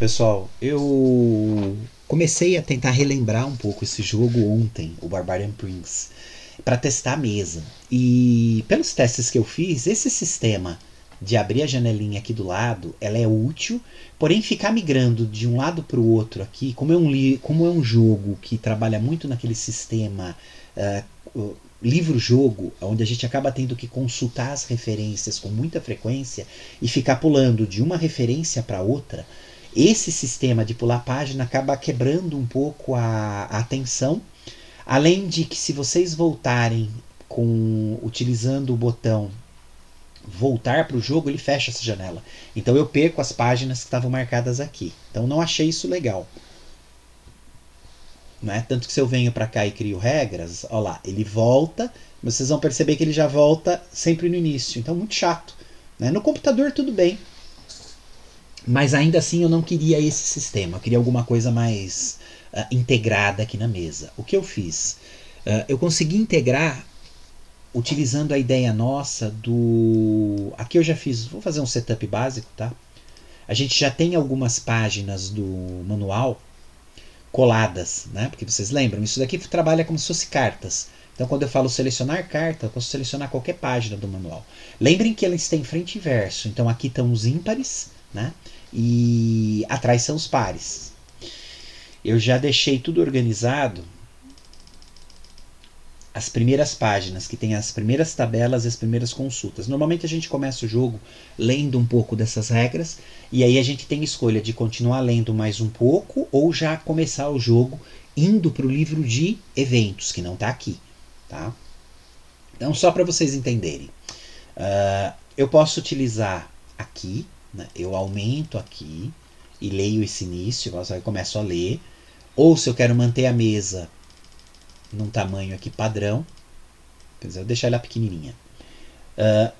pessoal, eu comecei a tentar relembrar um pouco esse jogo ontem, o Barbarian Prince, para testar a mesa. E pelos testes que eu fiz, esse sistema de abrir a janelinha aqui do lado, ela é útil, porém ficar migrando de um lado para o outro aqui, como é um jogo que trabalha muito naquele sistema livro-jogo, onde a gente acaba tendo que consultar as referências com muita frequência e ficar pulando de uma referência para outra, esse sistema de pular página acaba quebrando um pouco a atenção. Além de que, se vocês voltarem utilizando o botão voltar para o jogo, ele fecha essa janela. Então eu perco as páginas que estavam marcadas aqui. Então não achei isso legal. Né? Tanto que se eu venho para cá e crio regras, ó lá, ele volta, mas vocês vão perceber que ele já volta sempre no início. Então muito chato. Né? No computador tudo bem. Mas ainda assim eu não queria esse sistema. Eu queria alguma coisa mais integrada aqui na mesa. O que eu fiz? Eu consegui integrar utilizando a ideia nossa do... Aqui eu já fiz... Vou fazer um setup básico, tá? A gente já tem algumas páginas do manual coladas, né? Porque vocês lembram, isso daqui trabalha como se fosse cartas. Então quando eu falo selecionar carta, eu posso selecionar qualquer página do manual. Lembrem que eles têm frente e verso. Então aqui estão os ímpares, né? E atrás são os pares. Eu já deixei tudo organizado. As primeiras páginas, que tem as primeiras tabelas e as primeiras consultas. Normalmente a gente começa o jogo lendo um pouco dessas regras, e aí a gente tem escolha de continuar lendo mais um pouco, ou já começar o jogo indo para o livro de eventos, que não está aqui. Tá? Então, só para vocês entenderem. Eu posso utilizar aqui, né? Eu aumento aqui, e leio esse início, eu começo a ler. Ou se eu quero manter a mesa num tamanho aqui padrão, quer dizer, eu deixar ela pequenininha.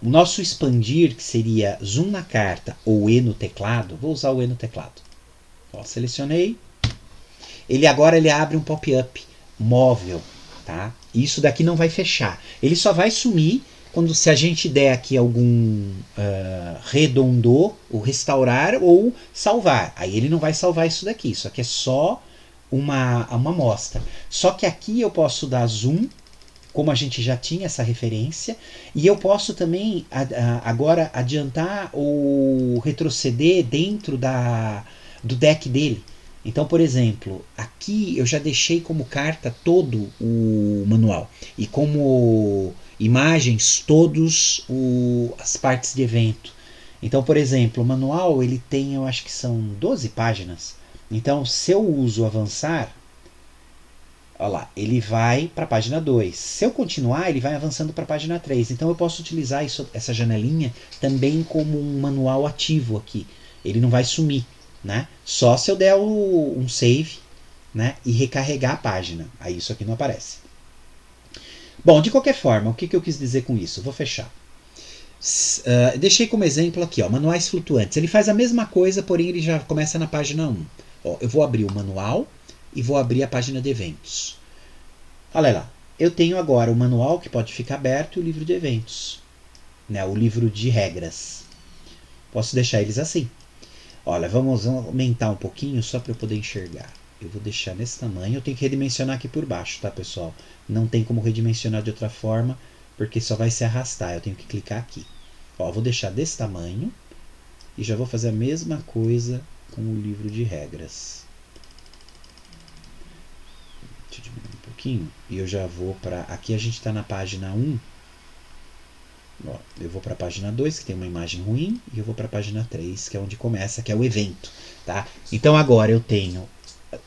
O nosso expandir, que seria zoom na carta ou E no teclado, vou usar o E no teclado. Ó, selecionei. Agora ele abre um pop-up móvel. Tá? Isso daqui não vai fechar. Ele só vai sumir quando, se a gente der aqui algum redondô, ou restaurar ou salvar. Aí ele não vai salvar isso daqui. Isso aqui é só uma amostra. Só que aqui eu posso dar zoom, como a gente já tinha essa referência, e eu posso também agora adiantar ou retroceder dentro do deck dele. Então, por exemplo, aqui eu já deixei como carta todo o manual, e como imagens todas as partes de evento. Então, por exemplo, o manual ele tem, eu acho que são 12 páginas. Então, se eu uso avançar, olha lá, ele vai para a página 2. Se eu continuar, ele vai avançando para a página 3. Então, eu posso utilizar essa janelinha também como um manual ativo aqui. Ele não vai sumir, né? Só se eu der um save, né, e recarregar a página. Aí isso aqui não aparece. Bom, de qualquer forma, o que eu quis dizer com isso? Vou fechar. Deixei como exemplo aqui, ó, manuais flutuantes. Ele faz a mesma coisa, porém ele já começa na página 1. Ó, eu vou abrir o manual e vou abrir a página de eventos. Olha lá, eu tenho agora o manual que pode ficar aberto e o livro de eventos, né, o livro de regras. Posso deixar eles assim. Olha, vamos aumentar um pouquinho só para eu poder enxergar. Eu vou deixar nesse tamanho. Eu tenho que redimensionar aqui por baixo, tá, pessoal? Não tem como redimensionar de outra forma, porque só vai se arrastar. Eu tenho que clicar aqui. Ó, vou deixar desse tamanho e já vou fazer a mesma coisa com o livro de regras. Deixa eu diminuir um pouquinho. E eu já vou para... Aqui a gente está na página 1. Ó, eu vou para a página 2, que tem uma imagem ruim, e eu vou para a página 3, que é onde começa, que é o evento. Tá? Então agora eu tenho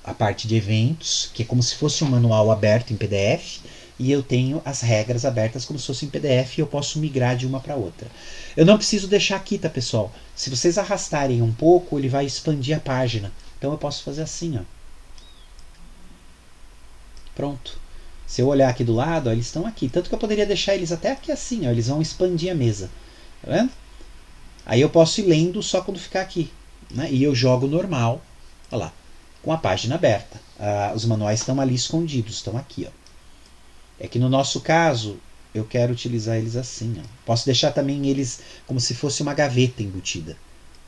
a parte de eventos, que é como se fosse um manual aberto em PDF, e eu tenho as regras abertas como se fosse em PDF, e eu posso migrar de uma para outra. Eu não preciso deixar aqui, tá, pessoal? Se vocês arrastarem um pouco, ele vai expandir a página. Então eu posso fazer assim, ó. Pronto. Se eu olhar aqui do lado, ó, eles estão aqui. Tanto que eu poderia deixar eles até aqui assim, ó, eles vão expandir a mesa. Tá vendo? Aí eu posso ir lendo só quando ficar aqui. Né? E eu jogo normal, ó lá, com a página aberta. Os manuais estão ali escondidos, estão aqui. Ó. É que no nosso caso, eu quero utilizar eles assim. Ó. Posso deixar também eles como se fosse uma gaveta embutida.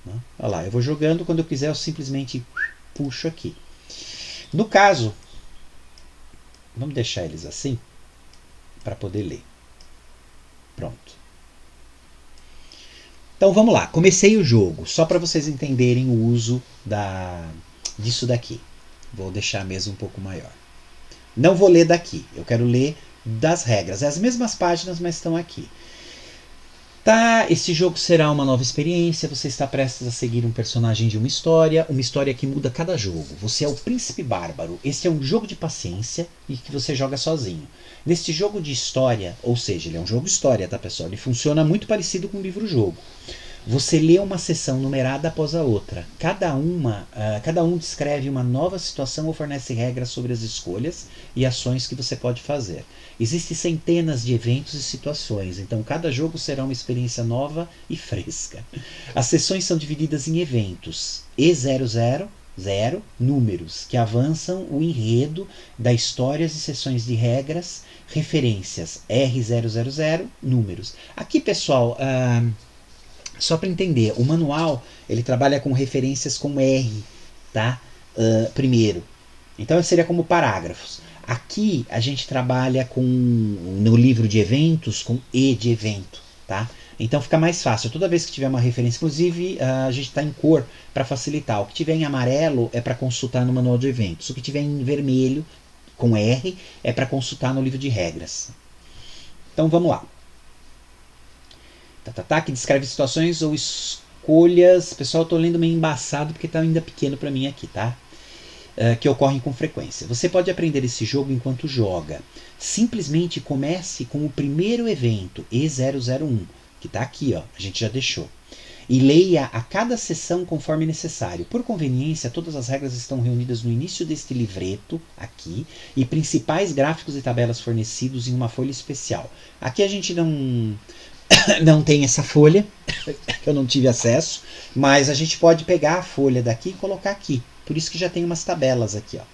Né? Olha lá, eu vou jogando, quando eu quiser eu simplesmente puxo aqui. No caso, vamos deixar eles assim, para poder ler. Pronto. Então vamos lá, comecei o jogo, só para vocês entenderem o uso disso daqui. Vou deixar a mesa um pouco maior. Não vou ler daqui, eu quero ler das regras. É as mesmas páginas, mas estão aqui. Tá, esse jogo será uma nova experiência, você está prestes a seguir um personagem de uma história que muda cada jogo. Você é o príncipe bárbaro. Este é um jogo de paciência e que você joga sozinho. Neste jogo de história, ou seja, ele é um jogo história, tá pessoal? Ele funciona muito parecido com um livro-jogo. Você lê uma sessão numerada após a outra. Cada um descreve uma nova situação ou fornece regras sobre as escolhas e ações que você pode fazer. Existem centenas de eventos e situações, então cada jogo será uma experiência nova e fresca. As sessões são divididas em eventos E000, números, que avançam o enredo da histórias e sessões de regras, referências R000, números. Aqui, pessoal, só para entender, o manual ele trabalha com referências com R, tá? Primeiro. Então seria como parágrafos. Aqui a gente trabalha no livro de eventos com E de evento, tá? Então fica mais fácil. Toda vez que tiver uma referência, inclusive a gente está em cor para facilitar. O que tiver em amarelo é para consultar no manual de eventos. O que tiver em vermelho com R é para consultar no livro de regras. Então vamos lá. Que descreve situações ou escolhas. Pessoal, eu estou lendo meio embaçado porque está ainda pequeno para mim aqui, tá? Que ocorrem com frequência. Você pode aprender esse jogo enquanto joga. Simplesmente comece com o primeiro evento, E001, que está aqui, ó, a gente já deixou. E leia a cada sessão conforme necessário. Por conveniência, todas as regras estão reunidas no início deste livreto, aqui, e principais gráficos e tabelas fornecidos em uma folha especial. Aqui a gente não tem essa folha, que eu não tive acesso, mas a gente pode pegar a folha daqui e colocar aqui. Por isso que já tem umas tabelas aqui. Ó.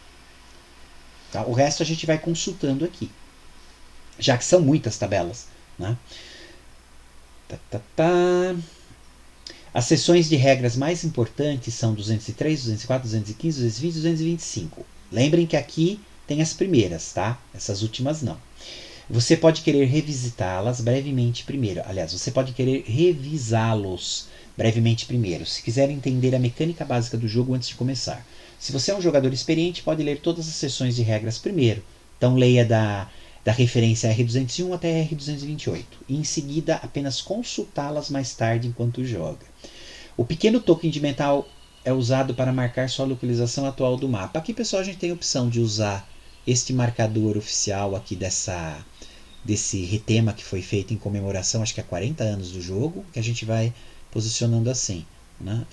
Tá? O resto a gente vai consultando aqui, já que são muitas tabelas. Né? As seções de regras mais importantes são 203, 204, 215, 220 e 225. Lembrem que aqui tem as primeiras, tá? Essas últimas não. Você pode querer revisitá-las brevemente primeiro. Aliás, você pode querer revisá-los brevemente primeiro, se quiser entender a mecânica básica do jogo antes de começar. Se você é um jogador experiente, pode ler todas as seções de regras primeiro. Então leia da referência R201 até R228. E em seguida apenas consultá-las mais tarde enquanto joga. O pequeno token de metal é usado para marcar sua localização atual do mapa. Aqui, pessoal, a gente tem a opção de usar este marcador oficial aqui desse retema que foi feito em comemoração, acho que há 40 anos do jogo, que a gente vai posicionando assim. Né?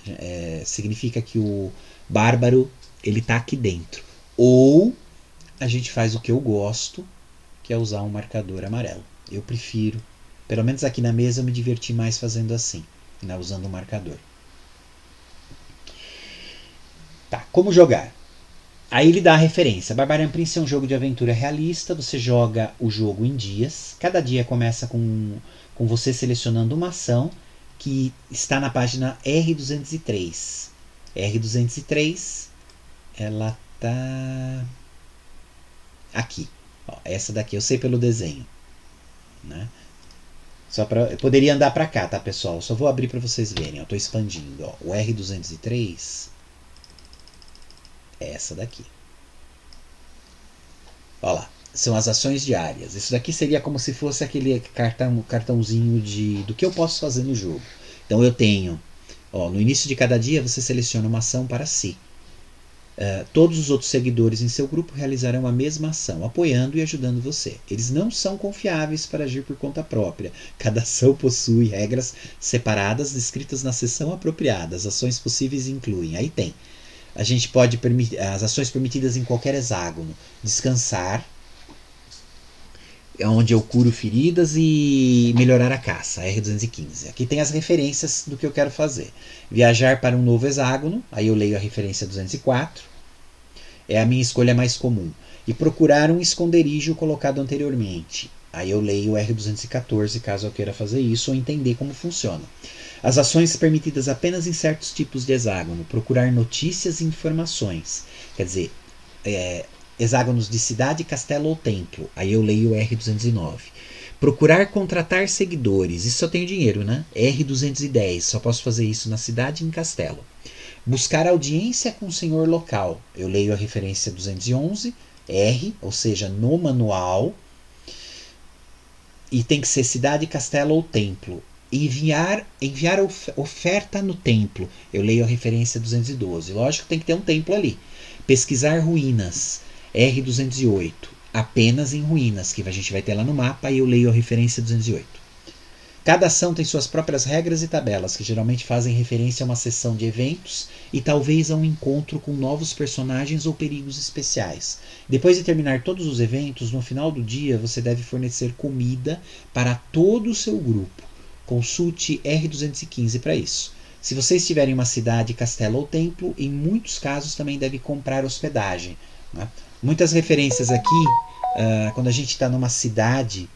Significa que o bárbaro ele está aqui dentro. Ou a gente faz o que eu gosto, que é usar um marcador amarelo. Eu prefiro, pelo menos aqui na mesa eu me diverti mais fazendo assim, né? Usando um marcador. Tá, como jogar? Aí ele dá a referência. Barbarian Prince é um jogo de aventura realista. Você joga o jogo em dias. Cada dia começa com você selecionando uma ação que está na página R203. R203, ela tá aqui. Ó, essa daqui eu sei pelo desenho. Né? Eu poderia andar para cá, tá, pessoal? Só vou abrir para vocês verem. Eu estou expandindo. Ó. O R203... essa daqui. Olha lá, são as ações diárias. Isso daqui seria como se fosse aquele cartãozinho do que eu posso fazer no jogo. Então eu tenho, no início de cada dia você seleciona uma ação para si. Todos os outros seguidores em seu grupo realizarão a mesma ação, apoiando e ajudando você. Eles não são confiáveis para agir por conta própria. Cada ação possui regras separadas descritas na seção apropriada. As ações possíveis incluem, aí tem. A gente pode as ações permitidas em qualquer hexágono. Descansar, onde eu curo feridas, e melhorar a caça, R215. Aqui tem as referências do que eu quero fazer. Viajar para um novo hexágono, aí eu leio a referência 204. É a minha escolha mais comum. E procurar um esconderijo colocado anteriormente. Aí eu leio o R214 caso eu queira fazer isso ou entender como funciona. As ações permitidas apenas em certos tipos de hexágono. Procurar notícias e informações. Quer dizer, hexágonos de cidade, castelo ou templo. Aí eu leio o R209. Procurar contratar seguidores. Isso eu tenho dinheiro, né? R210. Só posso fazer isso na cidade e em castelo. Buscar audiência com o senhor local. Eu leio a referência 211. R, ou seja, no manual. E tem que ser cidade, castelo ou templo. Enviar oferta no templo. Eu leio a referência 212. Lógico que tem que ter um templo ali. Pesquisar ruínas. R208. Apenas em ruínas, que a gente vai ter lá no mapa, e eu leio a referência 208. Cada ação tem suas próprias regras e tabelas, que geralmente fazem referência a uma sessão de eventos e talvez a um encontro com novos personagens ou perigos especiais. Depois de terminar todos os eventos, no final do dia você deve fornecer comida para todo o seu grupo. Consulte R215 para isso. Se você estiver em uma cidade, castelo ou templo, em muitos casos também deve comprar hospedagem. Né? Muitas referências aqui, quando a gente está numa cidade,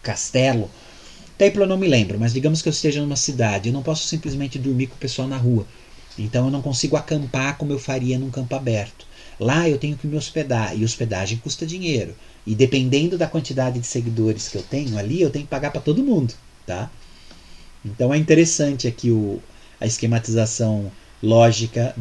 castelo, templo eu não me lembro, mas digamos que eu esteja numa cidade, eu não posso simplesmente dormir com o pessoal na rua. Então eu não consigo acampar como eu faria num campo aberto. Lá eu tenho que me hospedar, e hospedagem custa dinheiro. E dependendo da quantidade de seguidores que eu tenho ali, eu tenho que pagar para todo mundo. Tá? Então é interessante aqui a esquematização lógica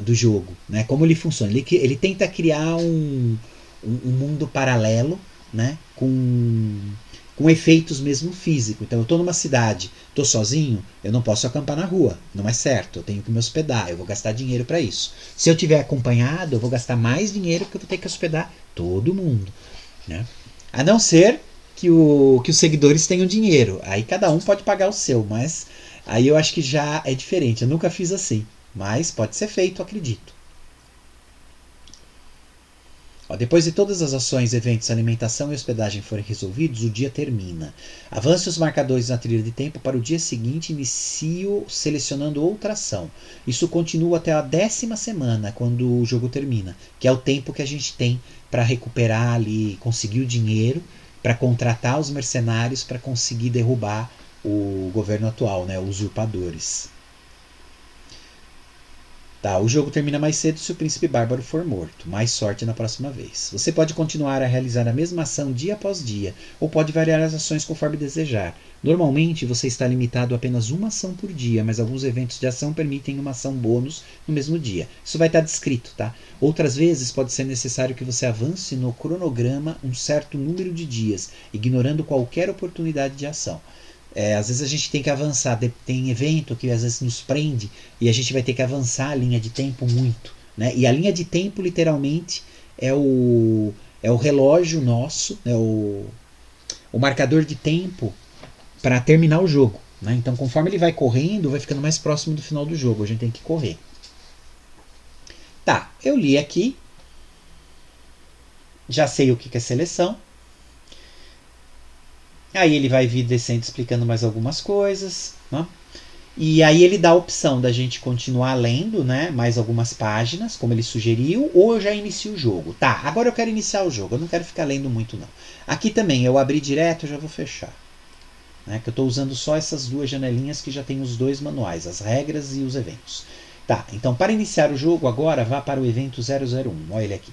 do jogo. Né? Como ele funciona. Ele tenta criar um mundo paralelo, né? com efeitos mesmo físicos. Então eu estou numa cidade, estou sozinho, eu não posso acampar na rua, não é certo, eu tenho que me hospedar, eu vou gastar dinheiro para isso. Se eu tiver acompanhado, eu vou gastar mais dinheiro porque eu vou ter que hospedar todo mundo. Né? A não ser que os seguidores tenham dinheiro, aí cada um pode pagar o seu, mas aí eu acho que já é diferente, eu nunca fiz assim, mas pode ser feito, acredito. Depois de todas as ações, eventos, alimentação e hospedagem forem resolvidos, o dia termina. Avance os marcadores na trilha de tempo para o dia seguinte, inicio selecionando outra ação. Isso continua até a 10ª semana, quando o jogo termina, que é o tempo que a gente tem para recuperar ali, conseguir o dinheiro, para contratar os mercenários, para conseguir derrubar o governo atual, né, os usurpadores. Tá, o jogo termina mais cedo se o príncipe bárbaro for morto. Mais sorte na próxima vez. Você pode continuar a realizar a mesma ação dia após dia, ou pode variar as ações conforme desejar. Normalmente você está limitado a apenas uma ação por dia, mas alguns eventos de ação permitem uma ação bônus no mesmo dia. Isso vai estar descrito, tá? Outras vezes pode ser necessário que você avance no cronograma um certo número de dias, ignorando qualquer oportunidade de ação. Às vezes a gente tem que avançar, tem evento que às vezes nos prende e a gente vai ter que avançar a linha de tempo muito. Né? E a linha de tempo literalmente é o relógio nosso, é o marcador de tempo para terminar o jogo. Né? Então conforme ele vai correndo, vai ficando mais próximo do final do jogo, a gente tem que correr. Tá, eu li aqui, já sei o que é seleção. Aí ele vai vir descendo explicando mais algumas coisas. Né? E aí ele dá a opção da gente continuar lendo, né, mais algumas páginas, como ele sugeriu, ou eu já inicio o jogo. Tá, agora eu quero iniciar o jogo, eu não quero ficar lendo muito não. Aqui também, eu abri direto, eu já vou fechar. Né, que eu estou usando só essas duas janelinhas que já tem os dois manuais, as regras e os eventos. Tá, então para iniciar o jogo agora, vá para o evento 001. Olha ele aqui.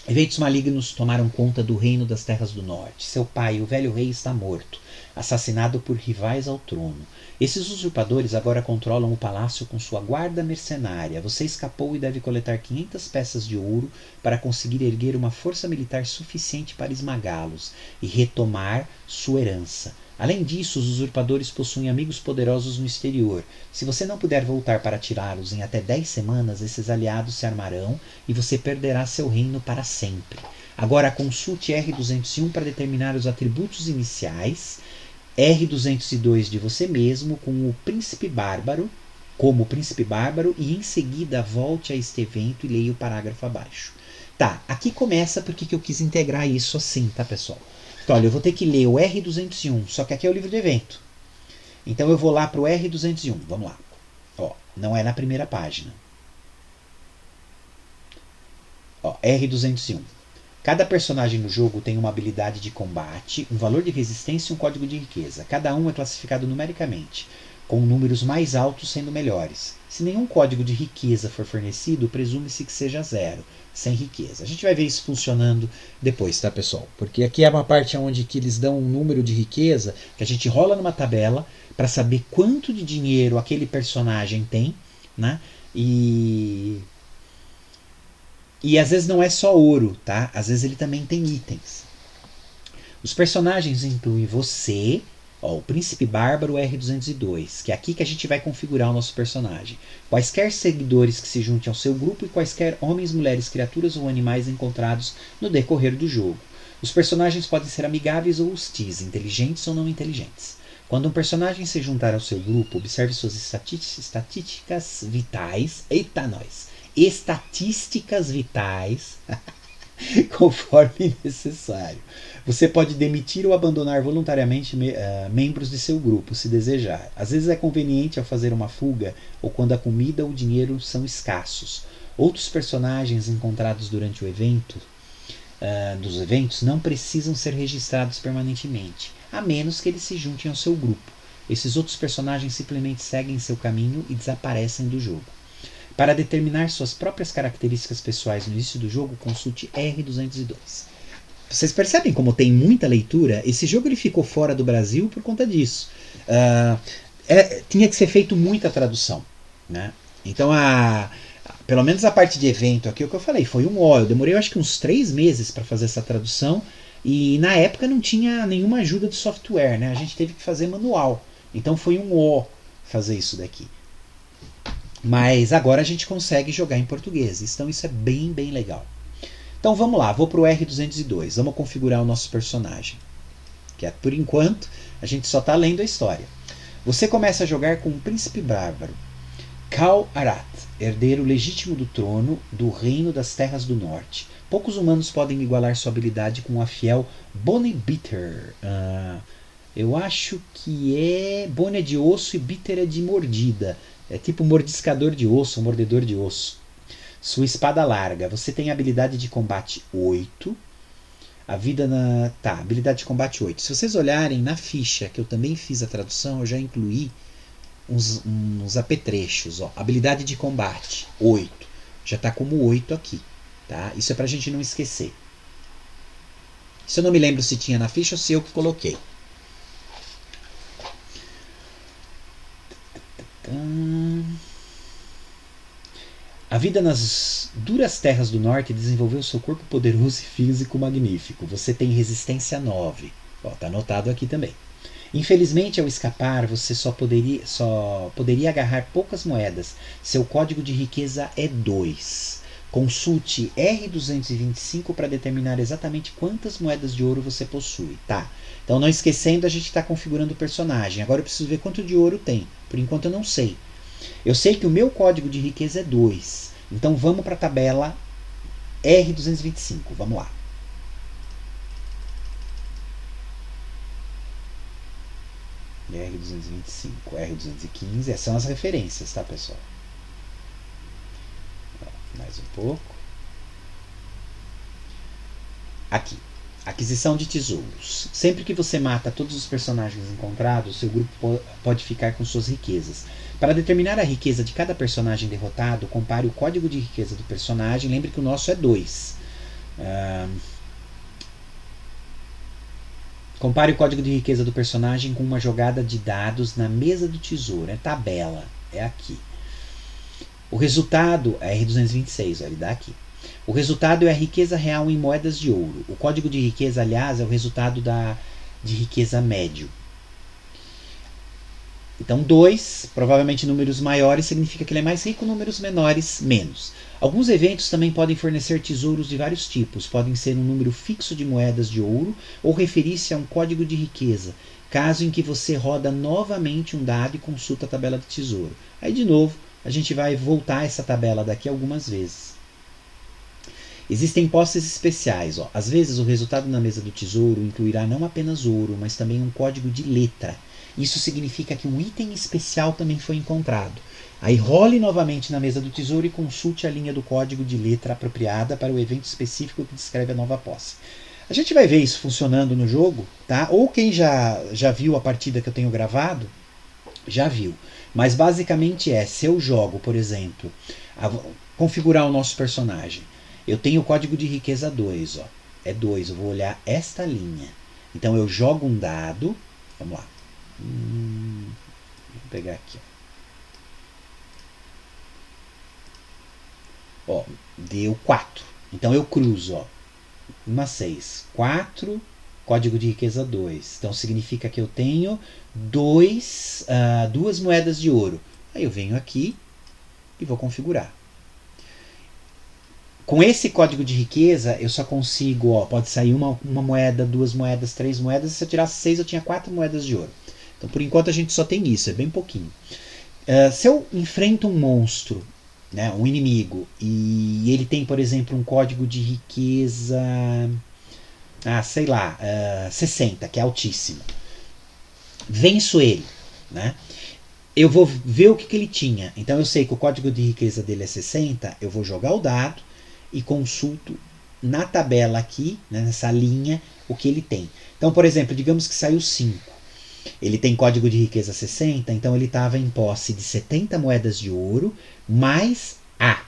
Eventos malignos tomaram conta do reino das terras do norte. Seu pai, o velho rei, está morto, assassinado por rivais ao trono. Esses usurpadores agora controlam o palácio com sua guarda mercenária. Você escapou e deve coletar 500 peças de ouro para conseguir erguer uma força militar suficiente para esmagá-los e retomar sua herança. Além disso, os usurpadores possuem amigos poderosos no exterior. Se você não puder voltar para tirá-los em até 10 semanas, esses aliados se armarão e você perderá seu reino para sempre. Agora consulte R201 para determinar os atributos iniciais, R202 de você mesmo como o príncipe bárbaro, e em seguida volte a este evento e leia o parágrafo abaixo. Tá, aqui começa porque eu quis integrar isso assim, tá pessoal? Então, olha, eu vou ter que ler o R201, só que aqui é o livro de evento. Então eu vou lá para o R201, vamos lá. Ó, não é na primeira página. Ó, R201. Cada personagem no jogo tem uma habilidade de combate, um valor de resistência e um código de riqueza. Cada um é classificado numericamente, com números mais altos sendo melhores. Se nenhum código de riqueza for fornecido, presume-se que seja 0, sem riqueza. A gente vai ver isso funcionando depois, tá, pessoal? Porque aqui é uma parte onde que eles dão um número de riqueza, que a gente rola numa tabela para saber quanto de dinheiro aquele personagem tem, né? E às vezes não é só ouro, tá? Às vezes ele também tem itens. Os personagens incluem você, ó, o Príncipe Bárbaro R202, que é aqui que a gente vai configurar o nosso personagem. Quaisquer seguidores que se juntem ao seu grupo e quaisquer homens, mulheres, criaturas ou animais encontrados no decorrer do jogo. Os personagens podem ser amigáveis ou hostis, inteligentes ou não inteligentes. Quando um personagem se juntar ao seu grupo, observe suas estatísticas vitais. Eita, nós! Estatísticas vitais conforme necessário. Você pode demitir ou abandonar voluntariamente membros de seu grupo, se desejar. Às vezes é conveniente ao fazer uma fuga ou quando a comida ou o dinheiro são escassos. Outros personagens encontrados durante o evento, dos eventos não precisam ser registrados permanentemente, a menos que eles se juntem ao seu grupo. Esses outros personagens simplesmente seguem seu caminho e desaparecem do jogo. Para determinar suas próprias características pessoais no início do jogo, consulte R202. Vocês percebem como tem muita leitura? Esse jogo ele ficou fora do Brasil por conta disso. Tinha que ser feito muita tradução, né? Então, pelo menos a parte de evento aqui, o que eu falei, foi um ó. Eu demorei acho que uns 3 meses para fazer essa tradução e na época não tinha nenhuma ajuda de software, né? A gente teve que fazer manual. Então foi um ó fazer isso daqui. Mas agora a gente consegue jogar em português. Então isso é bem, bem legal. Então vamos lá, vou para o R202. Vamos configurar o nosso personagem. Que por enquanto a gente só está lendo a história. Você começa a jogar com o Príncipe Bárbaro, Khal Arat, herdeiro legítimo do trono do Reino das Terras do Norte. Poucos humanos podem igualar sua habilidade com a fiel Bonnie Bitter. Eu acho que é Bonnie é de osso e Bitter é de mordida. É tipo mordiscador de osso, mordedor de osso. Sua espada larga. Você tem habilidade de combate 8. Habilidade de combate 8. Se vocês olharem na ficha, que eu também fiz a tradução, eu já incluí uns apetrechos. Ó. Habilidade de combate 8. Já está como 8 aqui. Tá? Isso é pra gente não esquecer. Isso eu não me lembro se tinha na ficha ou se eu que coloquei. A vida nas duras terras do norte desenvolveu seu corpo poderoso e físico magnífico. Você tem resistência 9. Está anotado aqui também. Infelizmente, ao escapar, você só poderia agarrar poucas moedas. Seu código de riqueza é 2. Consulte R225 para determinar exatamente quantas moedas de ouro você possui. Tá. Então, não esquecendo, a gente está configurando o personagem. Agora eu preciso ver quanto de ouro tem. Por enquanto eu não sei. Eu sei que o meu código de riqueza é 2. Então vamos para a tabela R225. Vamos lá. R225, R215. Essas são as referências, tá, pessoal? Mais um pouco. Aqui. Aquisição de tesouros. Sempre que você mata todos os personagens encontrados, seu grupo pode ficar com suas riquezas. Para determinar a riqueza de cada personagem derrotado, compare o código de riqueza do personagem. Lembre que o nosso é 2. Compare o código de riqueza do personagem com uma jogada de dados na mesa do tesouro. É tabela. É aqui. O resultado é R226. Ele dá aqui. O resultado é a riqueza real em moedas de ouro. O código de riqueza, aliás, é o resultado de riqueza médio. Então 2, provavelmente números maiores, significa que ele é mais rico, números menores, menos. Alguns eventos também podem fornecer tesouros de vários tipos. Podem ser um número fixo de moedas de ouro ou referir-se a um código de riqueza, caso em que você roda novamente um dado e consulta a tabela de tesouro. Aí, de novo, a gente vai voltar a essa tabela daqui algumas vezes. Existem posses especiais. Às vezes, o resultado na mesa do tesouro incluirá não apenas ouro, mas também um código de letra. isso significa que um item especial também foi encontrado. Aí role novamente na mesa do tesouro e consulte a linha do código de letra apropriada para o evento específico que descreve a nova posse. A gente vai ver isso funcionando no jogo, tá? Ou quem já viu a partida que eu tenho gravado, já viu. Mas basicamente se eu jogo, por exemplo, configurar o nosso personagem, eu tenho o código de riqueza 2, ó. É 2, eu vou olhar esta linha. Então eu jogo um dado, vamos lá. Vou pegar aqui, ó. Deu 4. Então eu cruzo, ó. 6, 4, código de riqueza 2. Então significa que eu tenho duas moedas de ouro. Aí eu venho aqui e vou configurar. Com esse código de riqueza, eu só consigo, ó, pode sair uma moeda, 2 moedas, 3 moedas. Se eu tirasse 6, eu tinha 4 moedas de ouro. Então, por enquanto, a gente só tem isso, é bem pouquinho. Se eu enfrento um monstro, né, um inimigo, e ele tem, por exemplo, um código de riqueza, sei lá, 60, que é altíssimo. Venço ele, né? Eu vou ver o que ele tinha. Então eu sei que o código de riqueza dele é 60, eu vou jogar o dado e consulto na tabela aqui, né, nessa linha, o que ele tem. Então, por exemplo, digamos que saiu 5. Ele tem código de riqueza 60, então ele estava em posse de 70 moedas de ouro, mais A.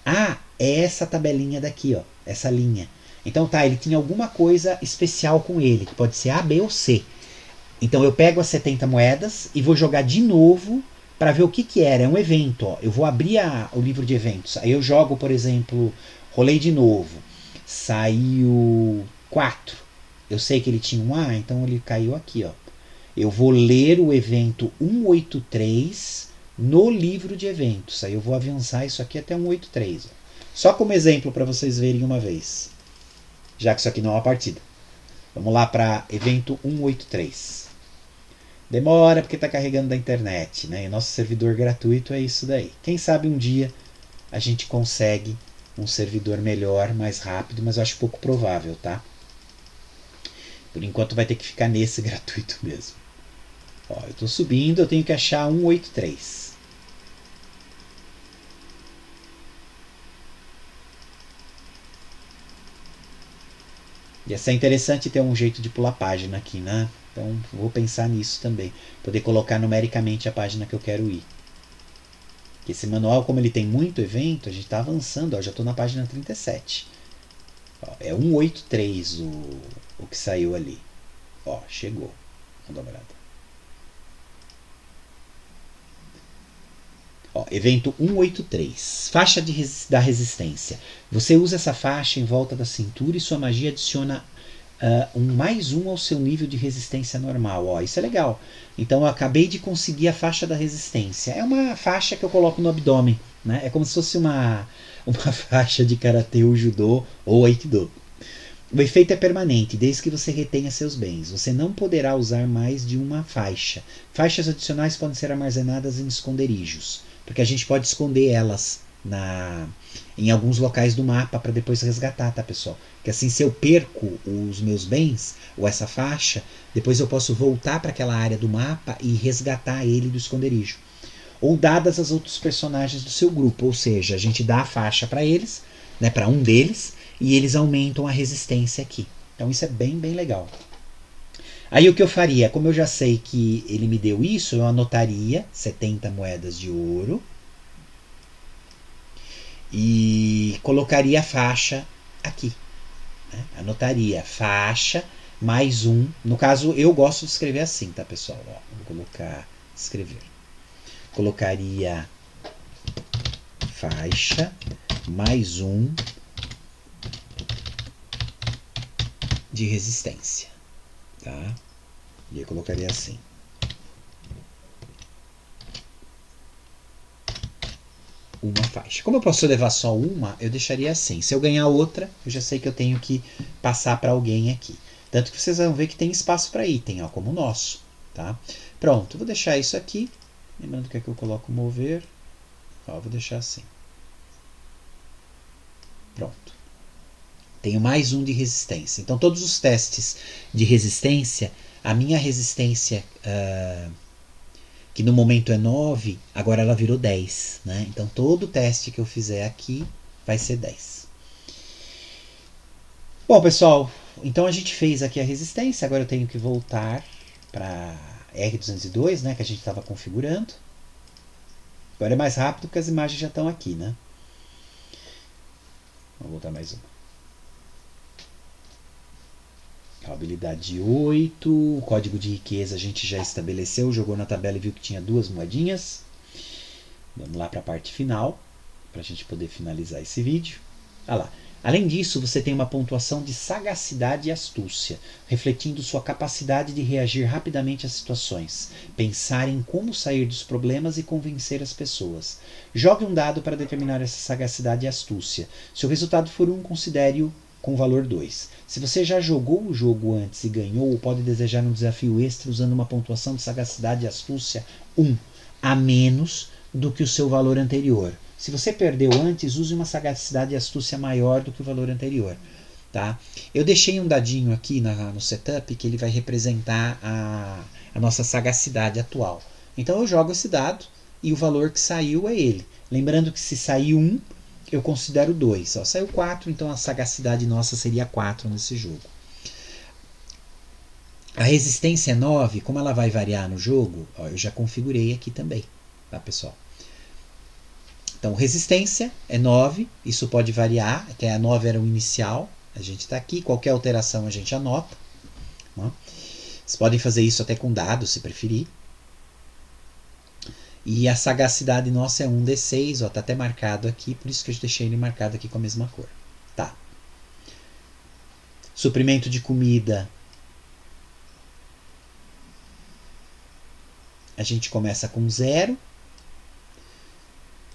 A é essa tabelinha daqui, ó, essa linha. Então tá, ele tinha alguma coisa especial com ele, que pode ser A, B ou C. Então eu pego as 70 moedas e vou jogar de novo para ver o que era. É um evento, ó. Eu vou abrir o livro de eventos. Aí eu jogo, por exemplo, rolei de novo. Saiu 4. Eu sei que ele tinha um A, então ele caiu aqui, ó. Eu vou ler o evento 183 no livro de eventos. Aí eu vou avançar isso aqui até 183. Ó. Só como exemplo para vocês verem uma vez. Já que isso aqui não é uma partida. Vamos lá para evento 183. Demora porque está carregando da internet, né? E nosso servidor gratuito é isso daí. Quem sabe um dia a gente consegue um servidor melhor, mais rápido, mas eu acho pouco provável, tá? Por enquanto vai ter que ficar nesse gratuito mesmo. Ó, eu estou subindo, eu tenho que achar 183. Ia ser interessante ter um jeito de pular página aqui, né? Então vou pensar nisso também. Poder colocar numericamente a página que eu quero ir. Esse manual, como ele tem muito evento, a gente está avançando. Ó, já estou na página 37. Ó, é 183 o que saiu ali. Ó, chegou. Vamos dar uma olhada. Ó, evento 183. Faixa da resistência. Você usa essa faixa em volta da cintura e sua magia adiciona mais um ao seu nível de resistência normal. Ó, isso é legal. Então eu acabei de conseguir a faixa da resistência. É uma faixa que eu coloco no abdômen. Né? É como se fosse uma faixa de karatê ou judô ou aikido. O efeito é permanente, desde que você retenha seus bens. Você não poderá usar mais de uma faixa. Faixas adicionais podem ser armazenadas em esconderijos, porque a gente pode esconder elas em alguns locais do mapa para depois resgatar, tá, pessoal? Que assim, se eu perco os meus bens ou essa faixa, depois eu posso voltar para aquela área do mapa e resgatar ele do esconderijo. Ou dadas aos outros personagens do seu grupo, ou seja, a gente dá a faixa para eles, né, para um deles, e eles aumentam a resistência aqui. Então isso é bem, bem legal. Aí o que eu faria? Como eu já sei que ele me deu isso, eu anotaria 70 moedas de ouro e colocaria a faixa aqui. Né? Anotaria faixa mais um. No caso, eu gosto de escrever assim, tá, pessoal? Ó, vou colocar escrever. Colocaria faixa mais um de resistência, tá? E eu colocaria assim. Uma faixa. Como eu posso levar só uma, eu deixaria assim. Se eu ganhar outra, eu já sei que eu tenho que passar para alguém aqui. Tanto que vocês vão ver que tem espaço para item, ó, como o nosso, tá? Pronto, vou deixar isso aqui. Lembrando que aqui eu coloco mover. Ó, vou deixar assim. Pronto. Tenho mais um de resistência. Então todos os testes de resistência A minha resistência, que no momento é 9, agora ela virou 10. Né? Então todo teste que eu fizer aqui vai ser 10. Bom, pessoal, então a gente fez aqui a resistência. Agora eu tenho que voltar para R202, né, que a gente estava configurando. Agora é mais rápido porque as imagens já estão aqui, né? Vamos voltar mais uma. Habilidade 8, o código de riqueza a gente já estabeleceu, jogou na tabela e viu que tinha 2 moedinhas. Vamos lá para a parte final, para a gente poder finalizar esse vídeo. Olha lá. Além disso, você tem uma pontuação de sagacidade e astúcia, refletindo sua capacidade de reagir rapidamente às situações, pensar em como sair dos problemas e convencer as pessoas. Jogue um dado para determinar essa sagacidade e astúcia. Se o resultado for 1, considere-o com valor 2. Se você já jogou o jogo antes e ganhou, pode desejar um desafio extra usando uma pontuação de sagacidade e astúcia 1, a menos do que o seu valor anterior. Se você perdeu antes, use uma sagacidade e astúcia maior do que o valor anterior. Tá? Eu deixei um dadinho aqui no setup que ele vai representar a nossa sagacidade atual. Então eu jogo esse dado e o valor que saiu é ele. Lembrando que se sair 1, eu considero 2. Ó, saiu 4, então a sagacidade nossa seria 4 nesse jogo. A resistência é 9, como ela vai variar no jogo, ó, eu já configurei aqui também, tá, pessoal? Então, resistência é 9, isso pode variar, até a 9 era o inicial, a gente está aqui, qualquer alteração a gente anota. Né? Vocês podem fazer isso até com dados, se preferir. E a sagacidade nossa é 1d6, está até marcado aqui, por isso que eu deixei ele marcado aqui com a mesma cor. Tá. Suprimento de comida. A gente começa com 0.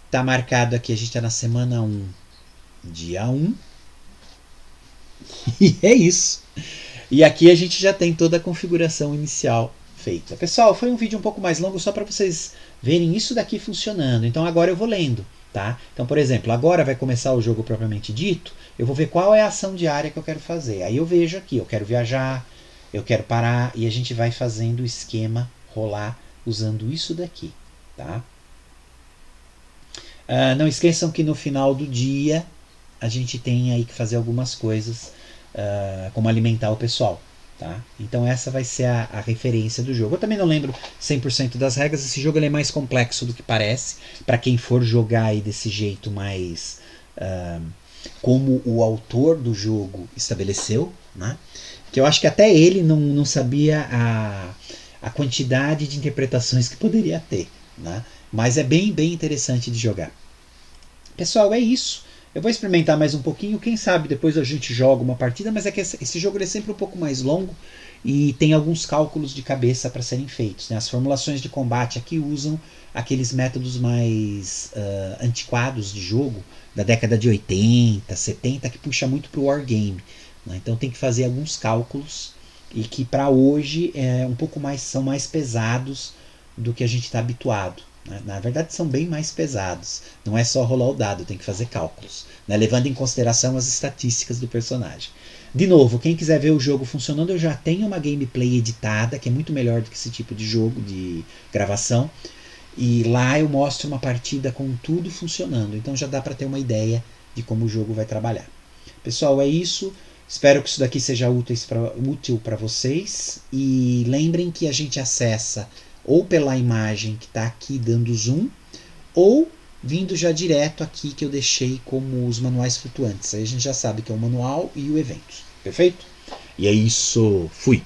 Está marcado aqui, a gente está na semana 1, dia 1. E é isso. E aqui a gente já tem toda a configuração inicial feita. Pessoal, foi um vídeo um pouco mais longo só para vocês verem isso daqui funcionando. Então agora eu vou lendo. Tá? Então, por exemplo, agora vai começar o jogo propriamente dito. Eu vou ver qual é a ação diária que eu quero fazer. Aí eu vejo aqui, eu quero viajar, eu quero parar. E a gente vai fazendo o esquema rolar usando isso daqui. Tá? Não esqueçam que no final do dia a gente tem aí que fazer algumas coisas, como alimentar o pessoal. Tá? Então essa vai ser a referência do jogo. Eu também não lembro 100% das regras. Esse jogo ele é mais complexo do que parece. Para quem for jogar aí desse jeito mais como o autor do jogo estabeleceu. Né? Que eu acho que até ele não sabia a quantidade de interpretações que poderia ter. Né? Mas é bem interessante de jogar. Pessoal, é isso. Eu vou experimentar mais um pouquinho. Quem sabe depois a gente joga uma partida. Mas é que esse jogo é sempre um pouco mais longo. E tem alguns cálculos de cabeça para serem feitos. Né? As formulações de combate aqui usam aqueles métodos mais antiquados de jogo. Da década de 80, 70. Que puxa muito para o wargame. Né? Então tem que fazer alguns cálculos. E que para hoje são mais pesados do que a gente está habituado. Na verdade são bem mais pesados. Não é só rolar o dado, tem que fazer cálculos, né? Levando em consideração as estatísticas do personagem. De novo, quem quiser ver o jogo funcionando, eu já tenho uma gameplay editada, que é muito melhor do que esse tipo de jogo, de gravação. E lá eu mostro uma partida com tudo funcionando. Então já dá para ter uma ideia de como o jogo vai trabalhar. Pessoal, é isso. Espero que isso daqui seja útil para vocês. E lembrem que a gente acessa ou pela imagem que está aqui dando zoom, ou vindo já direto aqui que eu deixei como os manuais flutuantes. Aí a gente já sabe que é o manual e o evento. Perfeito? E é isso. Fui!